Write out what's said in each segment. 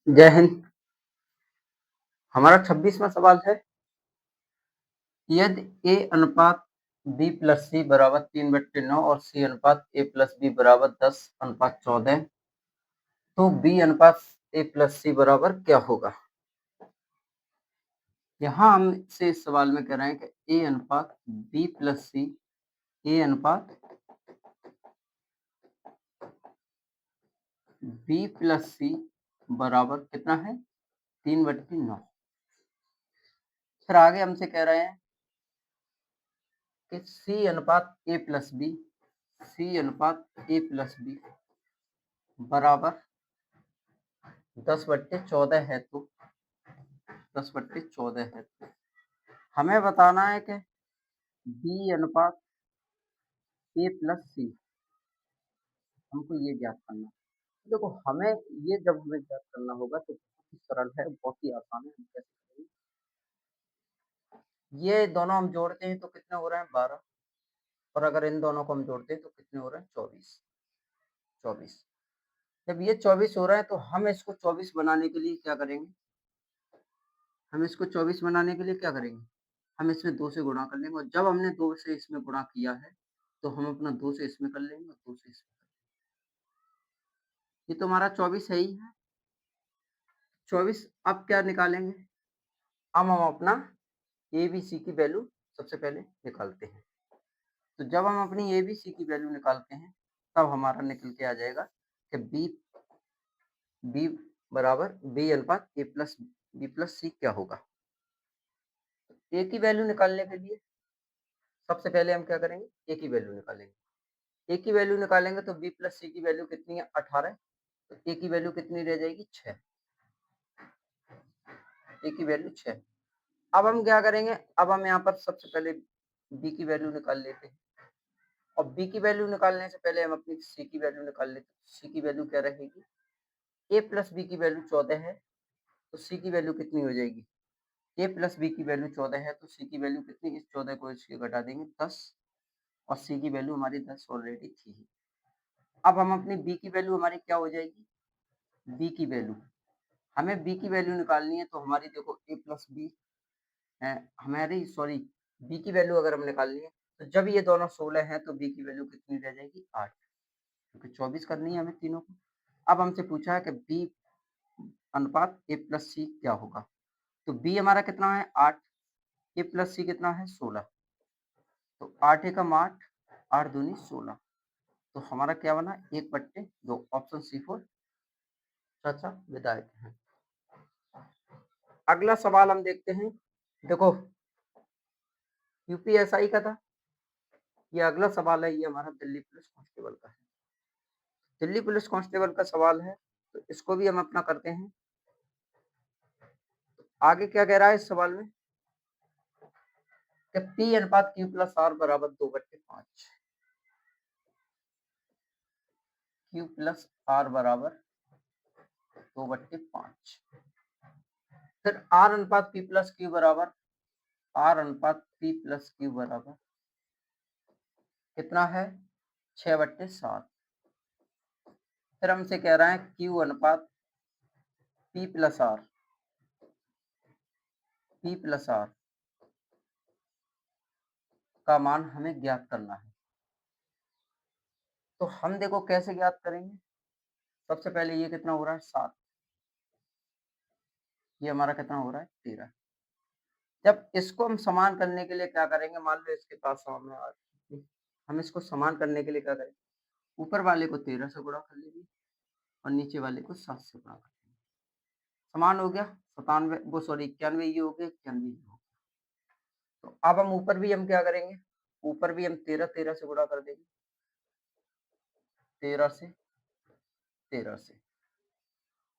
जय हिंद। हमारा 26वां सवाल है, यदि a अनुपात b प्लस c बराबर 3/9 और c अनुपात a प्लस b बराबर 10/14, तो b अनुपात a प्लस c बराबर क्या होगा? यहाँ हमसे इस सवाल में कह रहे हैं कि a अनुपात b प्लस c, a अनुपात b प्लस c बराबर कितना है? 3/9। फिर आगे हमसे कह रहे हैं कि c अनुपात a प्लस b, c अनुपात a प्लस b बराबर 10/14 है, तो 10/14 है, तो हमें बताना है कि b अनुपात a प्लस c, हमको ये ज्ञात करना है। देखो हमें ये जब हमें ज्ञात करना होगा तो बहुत ही सरल है, बहुत ही आसान है। हम कैसे करेंगे, ये दोनों हम जोड़ते हैं तो कितने हो रहे हैं? 12, और अगर इन दोनों को हम जोड़ते हैं तो कितने हो रहे हैं? 24। जब ये 24 हो रहा है तो हम इसको 24 बनाने के लिए क्या करेंगे? हम इसको 24 बनाने के लिए क्या करेंगे? हम इसमें 2 से गुणा कर लेंगे, और जब हमने 2 से इसमें गुणा किया है तो हम अपना 2 से इसमें कर लेंगे और 2 से इसमें। ये तो हमारा 24 है ही है। 24 अब क्या निकालेंगे? अब हम अपना ए बी सी की वैल्यू सबसे पहले निकालते हैं। तो जब हम अपनी ए बी सी की वैल्यू निकालते हैं तब हमारा निकल के आ जाएगा कि बी बराबर बी अनुपात ए प्लस बी प्लस सी क्या होगा। ए की वैल्यू निकालने के लिए सबसे पहले हम क्या करेंगे? ए की वैल्यू निकालेंगे। ए की वैल्यू निकालेंगे तो बी प्लस सी की वैल्यू कितनी है? 18। तो ए की वैल्यू कितनी रह जाएगी? 6। ए की वैल्यू 6। अब हम क्या करेंगे? अब हम यहाँ पर सबसे पहले बी की वैल्यू निकाल लेते हैं, और बी की वैल्यू निकालने से पहले हम अपनी सी की वैल्यू निकाल लेते हैं। सी की वैल्यू क्या रहेगी? ए प्लस बी की वैल्यू 14 है, तो सी की वैल्यू कितनी हो जाएगी? ए प्लस बी की वैल्यू 14 है, तो सी की वैल्यू कितनी? इस 14 को इसके घटा देंगे 10, और सी की वैल्यू हमारी 10 ऑलरेडी थी। अब हम अपनी बी की वैल्यू हमारी क्या हो जाएगी? बी की वैल्यू, हमें बी की वैल्यू निकालनी है, तो हमारी देखो ए प्लस बी है हमारी, सॉरी, बी की वैल्यू अगर हम निकालनी है तो जब ये दोनों 16 हैं तो बी की वैल्यू कितनी रह जाएगी? 8, क्योंकि 24 करनी है हमें तीनों को। अब हमसे पूछा है कि बी अनुपात ए प्लस सी क्या होगा। तो बी हमारा कितना है? 8, ए प्लस सी कितना है? 16। तो 8 एकम 8, 8 दूनी 16। तो हमारा क्या बना? 1/2। ऑप्शन सी फोर चाचा विधायक है। अगला सवाल हम देखते हैं। देखो यूपीएसआई का था, ये अगला सवाल है, ये हमारा दिल्ली पुलिस कांस्टेबल का है। दिल्ली पुलिस कांस्टेबल का सवाल है, तो इसको भी हम अपना करते हैं। आगे क्या कह रहा है इस सवाल में कि पी अनुपात क्यू प्लस आर बराबर 2/5, क्यू प्लस आर बराबर 2/5। फिर आर अनुपात पी प्लस क्यू बराबर, आर अनुपात पी प्लस क्यू बराबर कितना है? 6/7। फिर हमसे कह रहा है क्यू अनुपात P plus R, P plus R का मान हमें ज्ञात करना है। तो हम देखो कैसे ज्ञात करेंगे। सबसे पहले ये कितना हो रहा है? 7। ये हमारा कितना हो रहा है? 13। जब इसको हम समान करने के लिए क्या करेंगे? मान लो इसके पास सामने आ, हम इसको समान करने के लिए क्या करेंगे? ऊपर वाले को 13 से गुणा कर लेंगे और नीचे वाले को 7 से गुणा कर लेंगे। समान हो गया। 97 वो सॉरी 91 ये हो गया, 91 ये हो गया। तो अब हम ऊपर भी हम क्या करेंगे? ऊपर भी हम 13 से गुणा कर देंगे, 13 से, 13 से।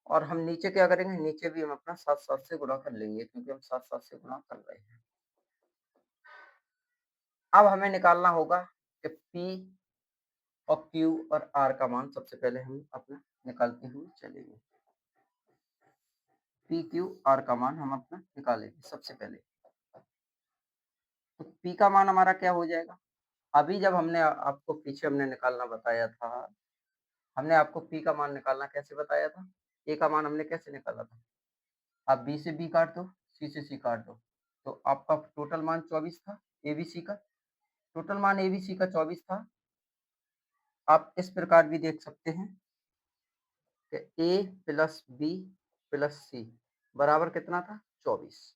और हम नीचे क्या करेंगे? नीचे भी हम अपना 7 से गुणा कर लेंगे, क्योंकि हम 7 से गुणा कर रहे हैं। अब हमें निकालना होगा कि P और Q और R का मान सबसे पहले हम अपना निकालते हुए चलेंगे। P Q R का मान हम अपना निकालेंगे सबसे पहले। तो P का मान हमारा क्या हो जाएगा? अभी जब हमने आपको पीछे हमने निकालना बताया था, हमने आपको P का मान निकालना कैसे बताया था? ए का मान हमने कैसे निकाला था? आप बी से बी काट दो, सी से सी काट दो, तो आपका टोटल मान 24 था एबीसी का। टोटल मान एबीसी का 24 था। आप इस प्रकार भी देख सकते हैं कि ए प्लस बी प्लस सी बराबर कितना था? 24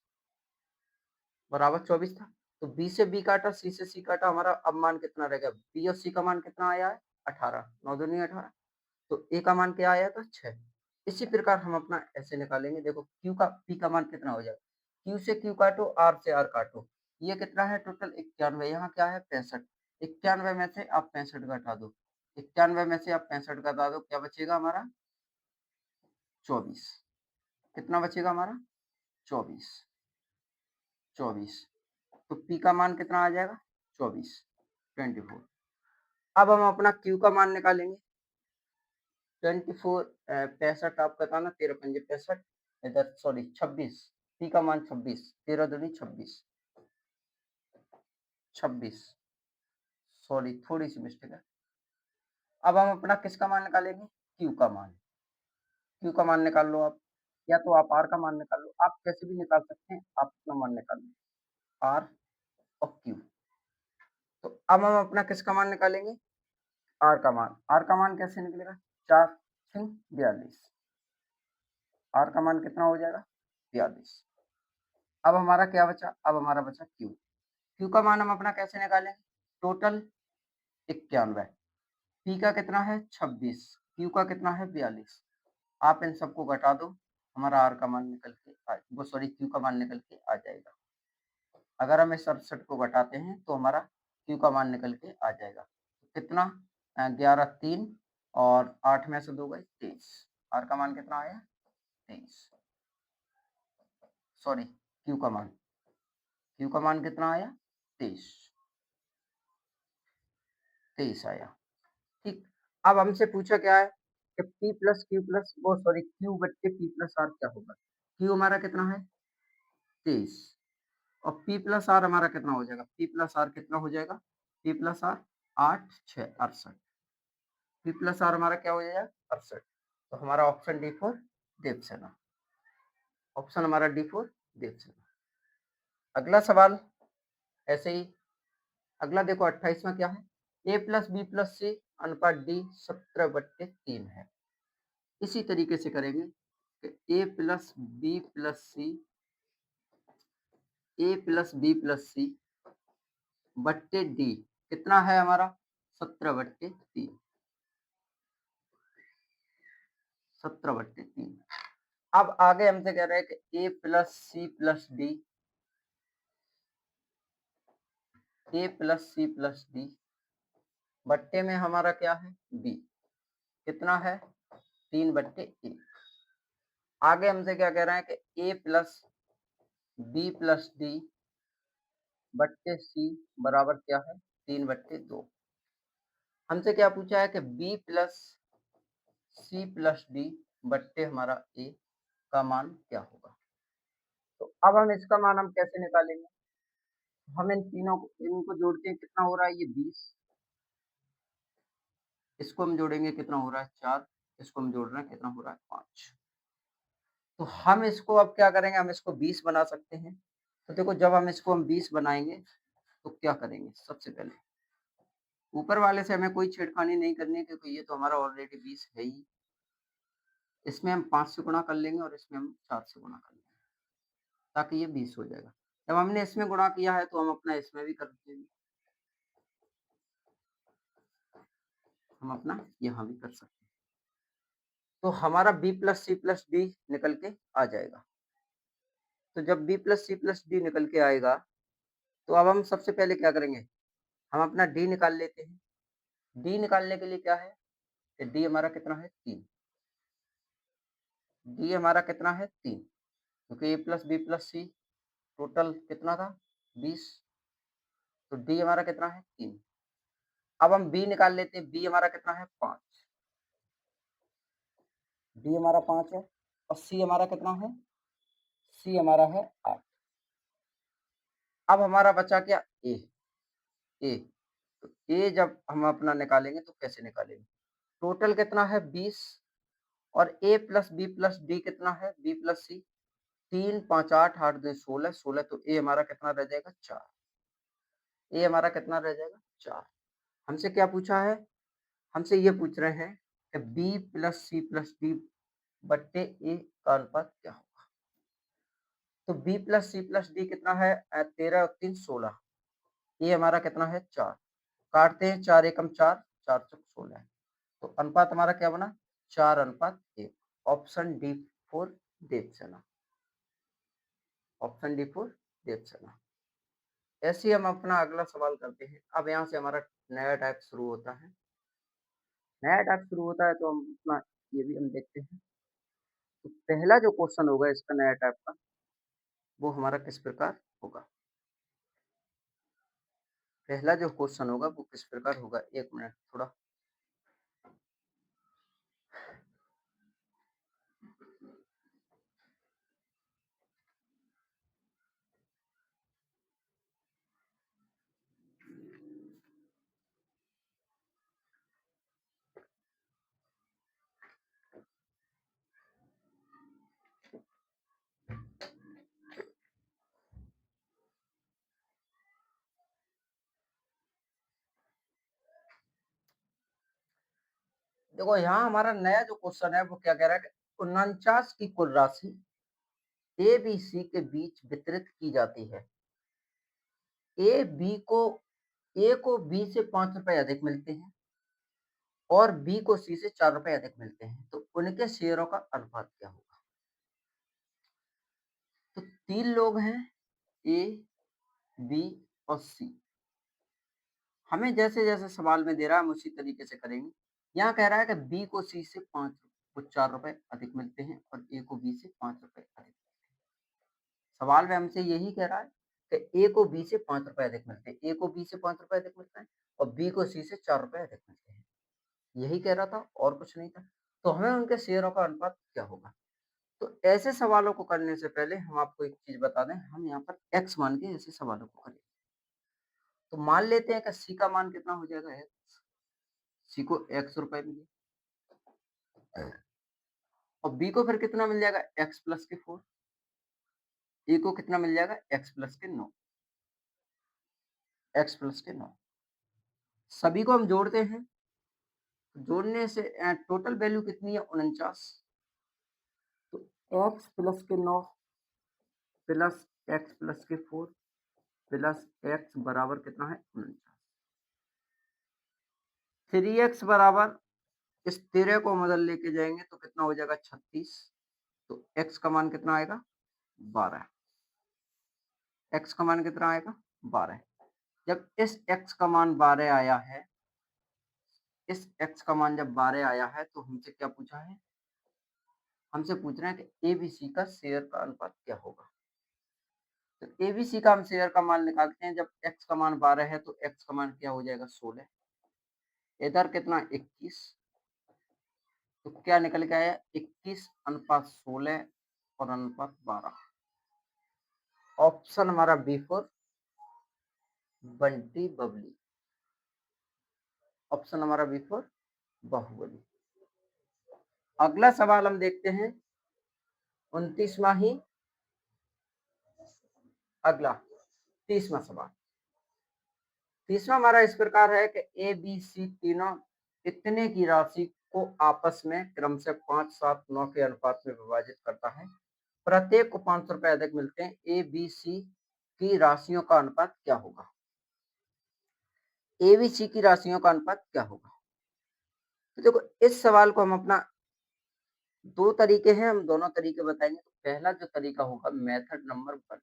बराबर 24 था। तो बी से बी काटा, सी से सी काटा, हमारा अब मान कितना रह गया? बी और सी का मान कितना आया है? 18, 9 दूनी 18। तो ए का मान क्या आया था? 6। इसी प्रकार हम अपना ऐसे निकालेंगे। देखो क्यू का पी का मान कितना हो जाएगा? क्यू से क्यू काटो, आर से आर काटो। ये कितना है टोटल? 91। यहाँ क्या है? 65। 91 में से आप 65 घटा दो। 91 में से आप 65 घटा दो, क्या बचेगा हमारा? 24। कितना बचेगा हमारा? 24। 24। तो पी का मान कितना आ जाएगा? 24, 24। अब हम अपना क्यू का मान निकालेंगे। 24 65 आपका था ना, 13 पंजे 65, इधर सॉरी 26। पी का मान 26, 13 दूनी 26, 26, सॉरी थोड़ी सी मिस्टेक है। अब हम अपना किसका मान निकालेंगे? क्यू का मान। क्यू का मान निकाल लो आप, या तो आप आर का मान निकाल लो, आप कैसे भी निकाल सकते हैं, आप अपना मान निकाल लो, आर और क्यू। तो अब हम अपना किसका मान निकालेंगे? आर का मान। आर का मान कैसे निकलेगा? 4 6 42। आर का मान कितना हो जाएगा? 42। अब हमारा क्या बचा? अब हमारा बचा क्यू। क्यू का मान हम अपना कैसे निकालेंगे? टोटल 91, पी का कितना है? 26, क्यू का कितना है? 42। आप इन सबको घटा दो, हमारा आर का मान निकल के वो सॉरी क्यू का मान निकल के आ जाएगा। अगर हम इस 67 को घटाते हैं तो हमारा क्यू का मान निकल के आ जाएगा। कितना? 11 3 और 8 में से 2 गए 23। आर का मान कितना आया? 23। सॉरी क्यू का मान, क्यू का मान कितना आया? 23, 23 आया। ठीक। अब हमसे पूछा क्या है कि पी प्लस क्यू प्लस वो सॉरी क्यू बट्टे पी प्लस आर क्या होगा? क्यू हमारा कितना है? 23। और पी प्लस आर हमारा कितना हो जाएगा? पी प्लस आर कितना हो जाएगा? P plus R 8 6 68। P plus R हमारा क्या हो जाएगा? 68। तो हमारा option D for Devsena. Option हमारा डी फोर देवसेना। अगला सवाल ऐसे ही। अगला देखो 28वां क्या है? A plus B plus C अनुपात डी 17/3 है। इसी तरीके से करेंगे कि A plus B plus C, A plus B plus C बट्टे डी कितना है हमारा? 17/3। 17/3। अब आगे हमसे कह रहे हैं कि A plus C plus D, A plus C plus D बट्टे में हमारा क्या है? बी कितना है? 3/1। आगे हमसे क्या कह रहे हैं कि A plus B plus D बट्टे सी बराबर क्या है? 3/2। हमसे क्या पूछा है कि B plus C plus D बट्टे हमारा ए का मान क्या होगा? तो अब हम इसका मान हम कैसे निकालेंगे? हम इन तीनों को इनको जोड़ते हैं, कितना हो रहा है? ये 20। इसको हम जोड़ेंगे, कितना हो रहा है? 4। इसको हम जोड़ रहे हैं, कितना हो रहा है? 5। तो हम इसको अब क्या करेंगे? हम इसको 20 बना सकते हैं। तो देखो जब हम इसको हम 20 बनाएंगे तो क्या करेंगे? सबसे पहले ऊपर वाले से हमें कोई छेड़खानी नहीं करनी है, क्योंकि ये तो हमारा ऑलरेडी 20 है ही। इसमें हम 5 से गुणा कर लेंगे और इसमें हम 4 से गुणा कर लेंगे, ताकि ये 20 हो जाएगा। जब हमने इसमें गुणा किया है तो हम अपना इसमें भी कर देंगे, हम अपना यहाँ भी कर सकते हैं। तो हमारा B plus C plus D निकल के आ जाएगा। तो जब B plus C plus D निकल के आएगा तो अब हम सबसे पहले क्या करेंगे? हम अपना डी निकाल लेते हैं। डी निकालने के लिए क्या है कि डी हमारा कितना है? 3। डी हमारा कितना है? 3, क्योंकि ए प्लस बी प्लस सी टोटल कितना था? 20। तो डी हमारा कितना है? 3। अब हम बी निकाल लेते हैं। बी हमारा कितना है? 5। डी हमारा 5 है। और सी हमारा कितना है? सी हमारा है 8। अब हमारा बचा क्या? ए। ए तो ए जब हम अपना निकालेंगे तो कैसे निकालेंगे? टोटल कितना है? 20 और a plus B plus D कितना है? b प्लस सी। 3 5 8 8 2 16 16 तो a हमारा कितना रह जाएगा? 4। a हमारा कितना रह जाएगा? 4। हमसे क्या पूछा है? हमसे ये पूछ रहे हैं कि b plus C plus D बट्टे a का अनुपात क्या होगा? तो b plus C plus D कितना है? 13 और 3 16। a हमारा कितना है? 4। काटते हैं, 4 एकम 4, 4 चौक 16। तो अनुपात हमारा क्या बना? 4:1। Option D for Devsena. Option D for Devsena. ऐसे ही हम अपना अगला सवाल करते हैं। अब यहाँ से हमारा नया टाइप शुरू होता है। नया टाइप शुरू होता है तो हम अपना ये भी हम देखते हैं। तो पहला जो क्वेश्चन होगा इसका नया टाइप का, वो हमारा किस प्रकार होगा? पहला जो क्वेश्चन होगा वो किस प्रकार होगा? 1 मिनट थोड़ा। देखो यहाँ हमारा नया जो क्वेश्चन है वो क्या कह रहा है कि 49 की कुल राशि ए बी सी के बीच वितरित की जाती है। ए को बी से 5 रुपए अधिक मिलते हैं और बी को सी से 4 रुपए अधिक मिलते हैं। तो उनके शेयरों का अनुपात क्या होगा? तो 3 लोग हैं, ए, बी और सी। हमें जैसे-जैसे सवाल में दे रहा है हम उसी तरीके से करेंगे। यहाँ कह रहा है कि बी को सी से 5 को 4 रुपए अधिक मिलते हैं और ए को बी से 5 रुपए अधिक। सवाल में हमसे यही कह रहा है कि ए को बी से 5 रुपए अधिक मिलते हैं। ए को बी से 5 रुपए अधिक मिलता है और बी को सी से 4 रुपए अधिक मिलते हैं। यही कह रहा था और कुछ नहीं था। तो हमें उनके शेयरों का अनुपात क्या होगा? तो ऐसे सवालों को करने से पहले हम आपको एक चीज़ बता दें, हम यहाँ पर x मान के ऐसे सवालों को करेंगे। तो मान लेते हैं कि c का मान कितना हो जाएगा x, c को x रुपए मिले और b को फिर कितना मिल जाएगा? x प्लस के 4। a को कितना मिल जाएगा? x प्लस के 9। x प्लस के 9। सभी को हम जोड़ते हैं, जोड़ने से टोटल वैल्यू कितनी है? 49। तो x प्लस के 9 प्लस x प्लस के 4 प्लस x बराबर कितना है? 49। 3x बराबर इस 13 को हम उधर लेके जाएंगे तो कितना हो जाएगा? 36। तो x का मान कितना आएगा? 12। x का मान कितना आएगा? 12। जब इस x का मान 12 आया है, इस x का मान जब 12 आया है तो हमसे क्या पूछा है? हमसे पूछ रहे हैं कि ए बी सी का शेयर का अनुपात क्या होगा? तो ए बी सी का हम शेयर का मान निकालते हैं। जब x का मान 12 है तो x का मान क्या हो जाएगा? 16। इधर कितना? 21। तो क्या निकल के आया? 21 अनुपात 16 और अनुपात 12। ऑप्शन हमारा B for Bunty Babli. Option हमारा बी फॉर बाहुबली। अगला सवाल हम देखते हैं 29वां ही। अगला 30वां सवाल। 30वां हमारा इस प्रकार है कि ए बी सी तीनों इतने की राशि को आपस में क्रम से 5 7 9 के अनुपात में विभाजित करता है। प्रत्येक को 500 रुपए अधिक मिलते हैं। ए बी सी की राशियों का अनुपात क्या होगा? ए बी सी की राशियों का अनुपात क्या होगा? तो देखो इस सवाल को हम अपना 2 तरीके हैं, हम दोनों तरीके बताएंगे। तो पहला जो तरीका होगा मेथड नंबर 1।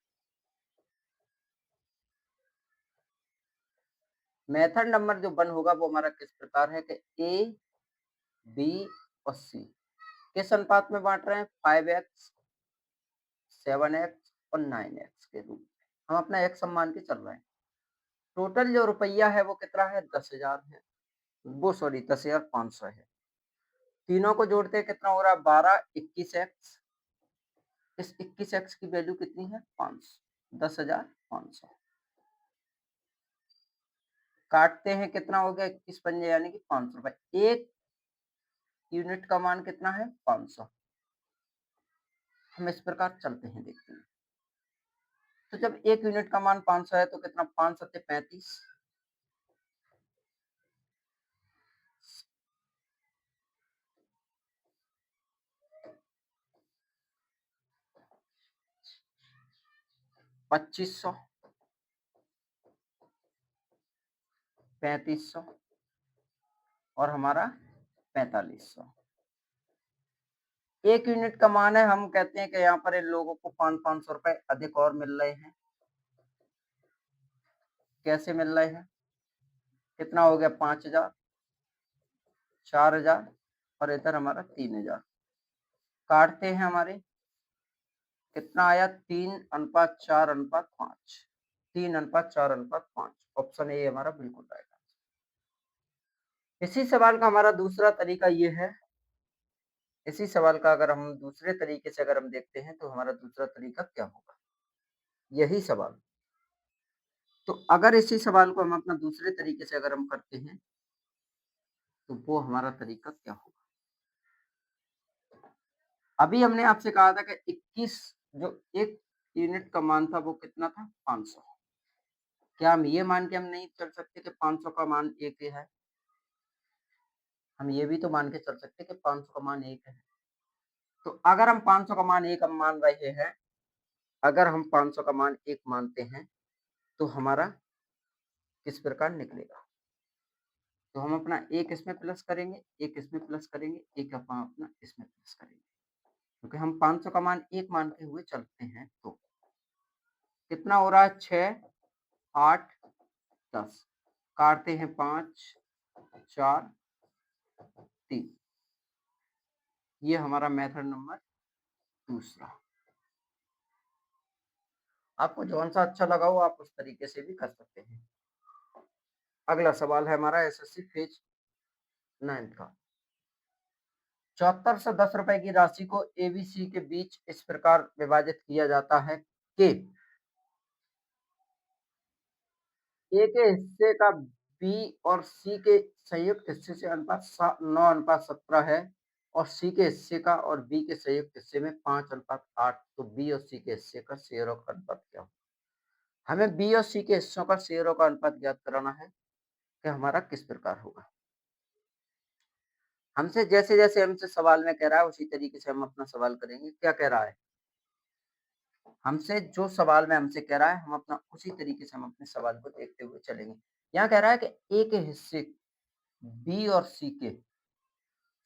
मेथड नंबर जो 1 होगा वो हमारा किस प्रकार है कि ए बी और सी किस अनुपात में बांट रहे हैं? 5x 7x और 9x के रूप में। हम अपना x सम मान के चल रहे हैं। टोटल जो रुपया है वो कितना है? 10,000 है। वो सॉरी 10,500 है। तीनों को जोड़ते हैं कितना हो रहा है? 12 21x। इस 21x की वैल्यू कितनी है? 500। 10,500। काटते हैं, कितना हो गया? 21 पंजे यानी कि 500 रुपए। एक यूनिट का मान कितना है 500। हम इस प्रकार चलते हैं, देखते हैं। तो जब एक यूनिट का मान 500 है तो कितना, 5 सत्ते 35, 2500, 3500 और हमारा 4500। एक यूनिट का मान है, हम कहते हैं कि यहाँ पर इन लोगों को 500 रुपए अधिक और मिल रहे हैं। कैसे मिल रहे हैं, कितना हो गया, 5000, 4000 और इधर हमारा 3000। काटते हैं, हमारे कितना आया, 3:4:5, 3:4:5। ऑप्शन ए हमारा बिल्कुल राइट। इसी सवाल का हमारा दूसरा तरीका ये है, इसी सवाल का अगर हम दूसरे तरीके से अगर हम देखते हैं तो हमारा दूसरा तरीका क्या होगा, यही सवाल। तो अगर इसी सवाल को हम अपना दूसरे तरीके से अगर हम करते हैं तो वो हमारा तरीका क्या होगा। अभी हमने आपसे कहा था कि 21 जो एक यूनिट का मान था वो कितना था, 500। क्या हम ये मान के हम नहीं चल सकते कि 500 का मान एक है, हम ये भी तो मान के चल सकते कि 500 का मान एक है। तो अगर हम 500 का मान एक हम मान रहे हैं, अगर हम 500 का मान एक मानते हैं तो हमारा किस प्रकार निकलेगा। तो हम अपना एक इसमें प्लस करेंगे, एक इसमें प्लस करेंगे, एक अपना इसमें प्लस करेंगे, क्योंकि हम 500 का मान एक मानते हुए चलते हैं। तो कितना हो रहा है, 6, 8, 10। काटते हैं, 5, 4, 3। ये हमारा मेथड नंबर दूसरा। आपको जौन सा अच्छा लगा हो आप उस तरीके से भी कर सकते हैं। अगला सवाल है हमारा एसएससी पेज 9 का। 74 से 10 रुपए की राशि को एबीसी के बीच इस प्रकार विभाजित किया जाता है कि ए के हिस्से का बी और सी के संयुक्त हिस्से से अनुपात 9:17 है और सी के हिस्से का और बी के संयुक्त हिस्से में 5:8। तो बी और सी के हिस्से का शेयरों का अनुपात क्या होगा। हमें बी और सी के हिस्सों का शेयरों का अनुपात ज्ञात कराना है कि हमारा किस प्रकार होगा। हमसे जैसे जैसे हमसे सवाल में कह रहा है उसी तरीके से हम अपना सवाल करेंगे। क्या कह रहा है, हमसे जो सवाल में हमसे कह रहा है हम अपना उसी तरीके से हम अपने सवाल को देखते हुए चलेंगे। यहाँ कह रहा है कि ए के हिस्से बी और सी के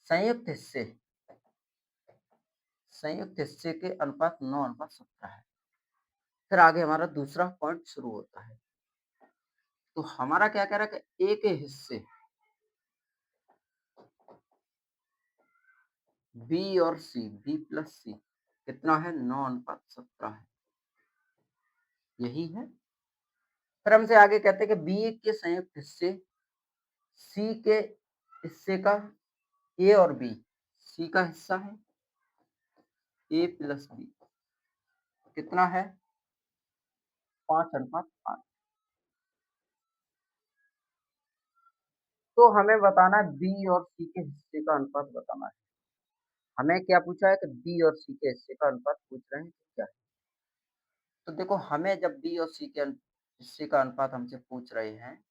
संयुक्त हिस्से के अनुपात 9:17 है। फिर आगे हमारा दूसरा पॉइंट शुरू होता है। तो हमारा क्या कह रहा है कि ए के हिस्से बी और सी, बी प्लस सी कितना है, 9:17 है, यही है। फिर हमसे आगे कहते हैं कि बी के संयुक्त हिस्से सी के हिस्से का ए और बी, सी का हिस्सा है ए प्लस बी कितना है, 5:8। तो हमें बताना है बी और सी के हिस्से का अनुपात बताना है। हमें क्या पूछा है कि बी और सी के हिस्से का अनुपात पूछ रहे हैं, क्या है। तो देखो हमें जब बी और सी के हिस्से का अनुपात हमसे पूछ रहे हैं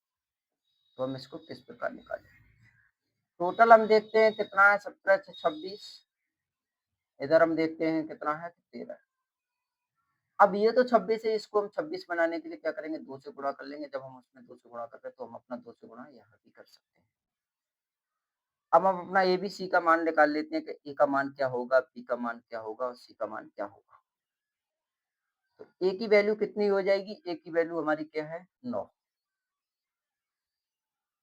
तो हम इसको किस प्रकार निकालें। टोटल हम देखते हैं कितना है, 17 से 26। इधर हम देखते हैं कितना है, 13। अब ये तो 26 है, इसको हम 26 बनाने के लिए क्या करेंगे, 2 से गुणा कर लेंगे। जब हम उसमें 2 से गुणा कर रहे हैं तो हम अपना 2 से गुणा यहाँ भी कर सकते हैं। अब हम अपना ए बी सी का मान निकाल लेते हैं कि ए का मान क्या होगा, बी का मान क्या होगा और सी का मान क्या होगा। तो ए की वैल्यू कितनी हो जाएगी, ए की वैल्यू हमारी क्या है, 9।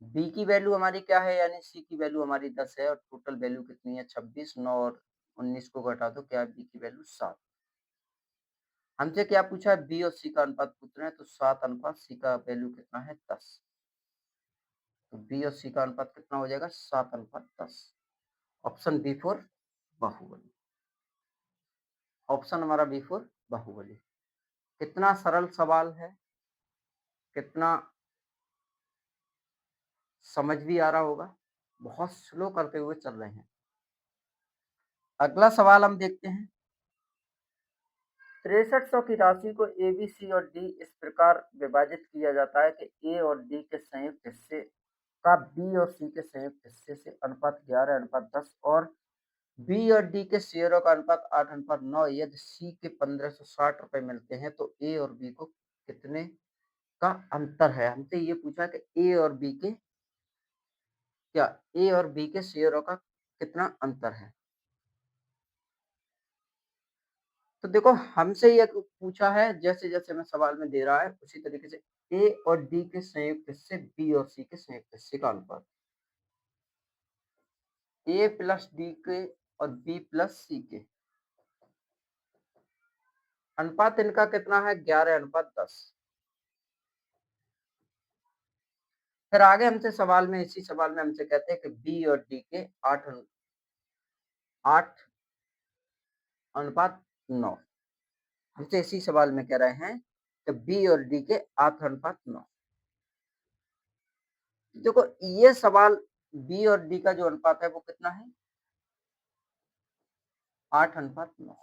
बी की वैल्यू हमारी क्या है, यानी सी की वैल्यू हमारी 10 है और टोटल वैल्यू कितनी है, 26। 9 और 19 को घटा दो, क्या है, बी की वैल्यू 7। हमसे क्या पूछा है, बी और सी का अनुपात पूछ रहे हैं, तो 7 अनुपात सी का वैल्यू कितना है, 10। तो बी और सी का अनुपात कितना हो जाएगा, 7:10। Option B for Baahubali. Option हमारा बी फॉर बाहुबली। कितना सरल सवाल है, कितना समझ भी आ रहा होगा। बहुत स्लो करते हुए चल रहे हैं। अगला सवाल हम देखते हैं। 6300 की राशि को ए, बी, सी और डी इस प्रकार विभाजित किया जाता है कि ए और डी के संयुक्त हिस्से का बी और सी के संयुक्त हिस्से से अनुपात 11:10 और बी और डी के शेयरों का अनुपात 8:9। यदि सी के 1560 रुपए मिलते हैं तो ए और बी को कितने का अंतर है? हमसे ये पूछा कि ए और बी के क्या ए और बी के शेयरों का कितना अंतर है? तो देखो हमसे ये पूछा है, जैसे-जैसे मैं सवाल में दे रहा है उसी तरीके से ए और डी के संयुक्त हिस्से बी और सी के संयुक्त हिस्से का अनुपात। ए प्लस डी के और बी प्लस सी के अनुपात इनका कितना है? 11:10। फिर आगे हमसे सवाल में इसी सवाल में हमसे कहते हैं कि बी और डी के 8:9। हमसे इसी सवाल में कह रहे हैं कि बी और डी के 8:9। देखो ये सवाल बी और डी का जो अनुपात है वो कितना है? 8:9।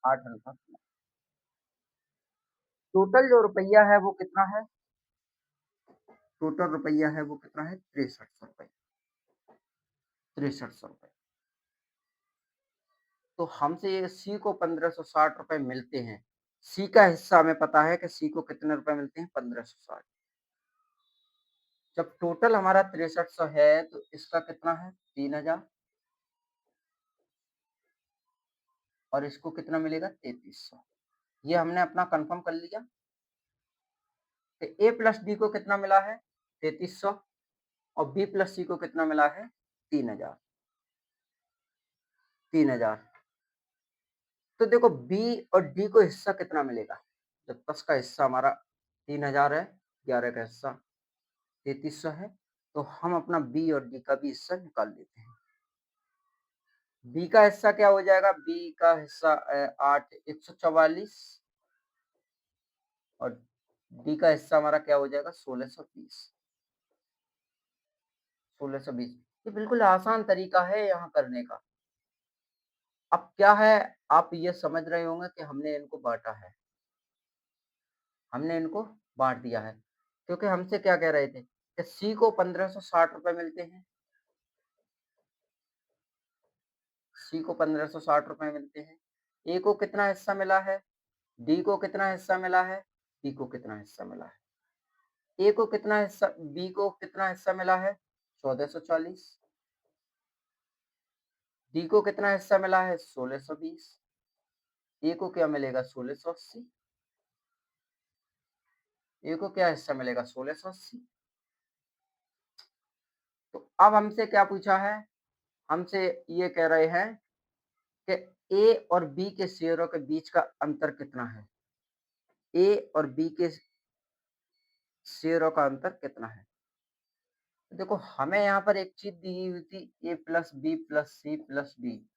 8:9। टोटल जो रुपया है वो कितना है? टोटल रुपया है वो कितना है? 6300 रुपए। 6300 रुपए। तो हमसे ये सी को 1560 रुपए मिलते हैं। सी का हिस्सा हमें पता है कि सी को कितने रुपए मिलते हैं? 1560। जब टोटल हमारा 6300 है तो इसका कितना है? 3000 और इसको कितना मिलेगा? 3300। ये हमने अपना कंफर्म कर लिया कि ए प्लस डी को कितना मिला है? 3300 और बी प्लस सी को कितना मिला है? 3000। 3000। तो देखो बी और डी को हिस्सा कितना मिलेगा? जब 10 का हिस्सा हमारा 3000 है, 11 का हिस्सा 3300 है, तो हम अपना बी और डी का भी हिस्सा निकाल लेते हैं। बी का हिस्सा क्या हो जाएगा? बी का हिस्सा 8 144 और डी का हिस्सा हमारा क्या हो जाएगा? 1620। 1620। ये बिल्कुल आसान तरीका है यहाँ करने का। अब क्या है, आप ये समझ रहे होंगे कि हमने इनको बाँटा है। हमने इनको बाँट दिया है, क्योंकि हमसे क्या कह रहे थे कि सी को 1560 रुपए मिलते हैं, सी को 1560 रुपए मिलते हैं। ए को कितना हिस्सा मिला है? डी को कितना हिस्सा मिला है? बी को कितना हिस्सा मिला है? ए को कितना हिस्सा बी को कितना हिस्सा मिला है? 1440। डी को कितना हिस्सा मिला है? 1620। ए को क्या मिलेगा? 1680। ए को क्या हिस्सा मिलेगा? 1680। तो अब हमसे क्या पूछा है? हमसे ये कह रहे हैं कि ए और बी के शेयरों के बीच का अंतर कितना है? ए और बी के शेयरों का अंतर कितना है? देखो हमें यहाँ पर एक चीज़ दी हुई थी A plus B plus C plus D.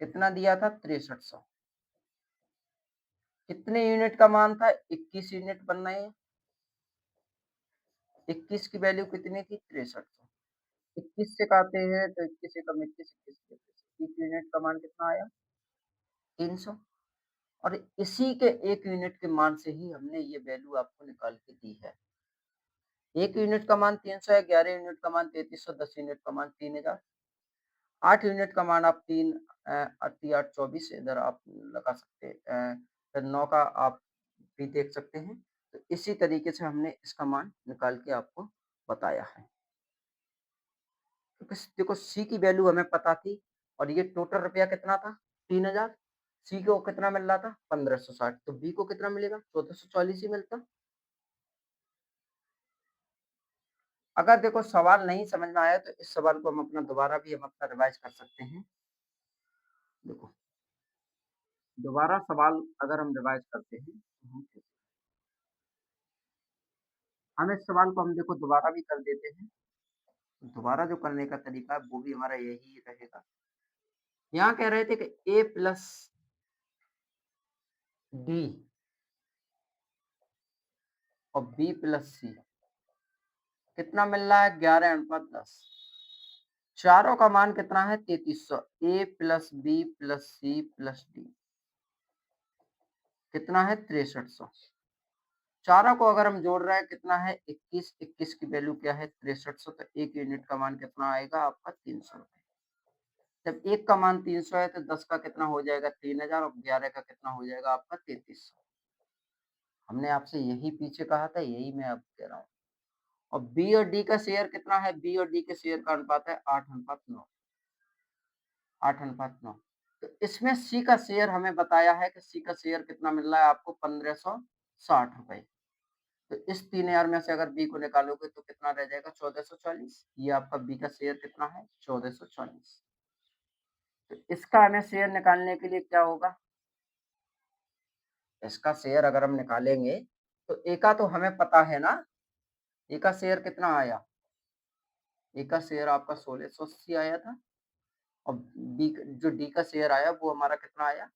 कितना दिया था? 6300। कितने यूनिट का मान था? 21 यूनिट बन रहे हैं। 21 की वैल्यू कितनी थी? 6300। 21 से काटे हैं तो 21 एकम 21, 21 21 यूनिट का मान कितना आया? 300। और इसी के 1 यूनिट के मान से ही हमने ये वैल्यू आपको निकाल के दी है। 1 यूनिट का मान 300 है, 11 यूनिट का मान 3300, 10 यूनिट का मान 3000, 8 यूनिट का मान आप 3 अट्ठी 8 24 इधर आप लगा सकते हैं। फिर 9 का आप भी देख सकते हैं। तो इसी तरीके से हमने इसका मान निकाल के आपको बताया है। क्योंकि देखो सी की वैल्यू हमें पता थी और ये टोटल रुपया कितना था? 3000। सी को कितना मिल रहा था? 1560। तो बी को कितना मिलेगा? 1440 ही मिलता। अगर देखो सवाल नहीं समझ में आया तो इस सवाल को हम अपना दोबारा भी हम अपना रिवाइज कर सकते हैं। देखो, दोबारा सवाल अगर हम रिवाइज करते हैं तो हम इस सवाल को हम देखो दोबारा भी कर देते हैं। दोबारा जो करने का तरीका है वो भी हमारा यही रहेगा। यहाँ कह रहे थे कि ए प्लस डी और बी प्लस सी कितना मिल रहा है? 11:10। चारों का मान कितना है 3300। A plus B plus C plus D कितना है 6300। चारों को अगर हम जोड़ रहे हैं कितना है 21, 21 की वैल्यू क्या है 6300, तो एक यूनिट का मान कितना आएगा आपका 300 रुपए। जब एक का मान 300 है तो 10 का कितना हो जाएगा 3000 और 11 का कितना हो जाएगा आपका 3300। हमने आपसे यही पीछे कहा था, यही मैं अब कह रहा हूँ। और बी और डी का शेयर कितना है, बी और डी के शेयर का अनुपात है 8:9, 8:9। तो इसमें सी का शेयर हमें बताया है कि सी का शेयर कितना मिल रहा है आपको 1560 रुपए। तो इस 3000 में से अगर बी को निकालोगे तो कितना रह जाएगा 1440। ये आपका बी का शेयर कितना है 1440। तो इसका हमें शेयर निकालने के लिए क्या होगा, इसका शेयर अगर हम निकालेंगे तो ए का तो हमें पता है ना, ए का शेयर कितना आया, ए का शेयर आपका 1680 आया था। और बी जो डी का शेयर आया वो हमारा कितना आया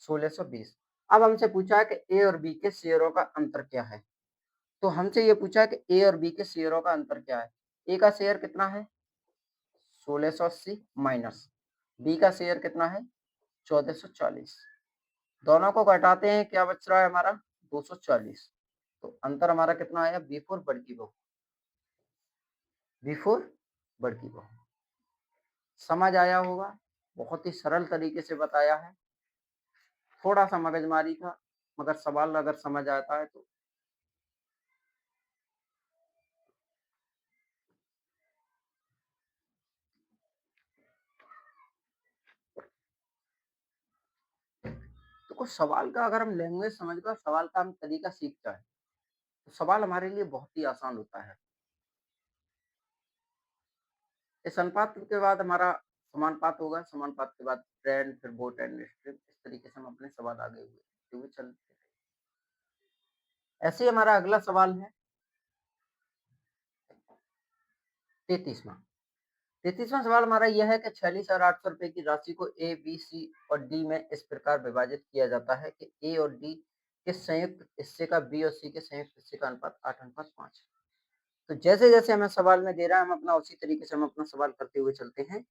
1620। अब हमसे पूछा है कि ए और बी के शेयरों का अंतर क्या है। तो हमसे ये पूछा है कि ए और बी के शेयरों का अंतर क्या है। ए का शेयर कितना है 1680 माइनस बी का शेयर कितना है 1440। दोनों को घटाते हैं क्या बच रहा है हमारा 240। तो अंतर हमारा कितना आया बी4 बड़की बहू, बी4 बड़की बहू। समझ आया होगा, बहुत ही सरल तरीके से बताया है। थोड़ा सा मगजमारी था, मगर सवाल अगर समझ आता है तो कुछ सवाल का अगर हम लैंग्वेज समझकर सवाल का हम तरीका सीख जाए तो सवाल हमारे लिए बहुत ही आसान होता है। इस अनुपात के बाद हमारा समानुपात होगा, समानुपात के बाद ट्रेंड, फिर बोट एंड स्ट्रिप। इस तरीके से हम अपने सवाल आगे हुए चलते। ऐसे ही हमारा अगला सवाल है 33वां। 33वां सवाल हमारा यह है कि 46,800 रुपए की राशि को ए बी सी और डी में इस प्रकार विभाजित किया जाता है कि ए और डी के संयुक्त हिस्से का बी और सी के संयुक्त हिस्से का अनुपात 8:5। तो जैसे जैसे हमें सवाल में दे रहा है हम अपना उसी तरीके से हम अपना सवाल करते हुए चलते हैं।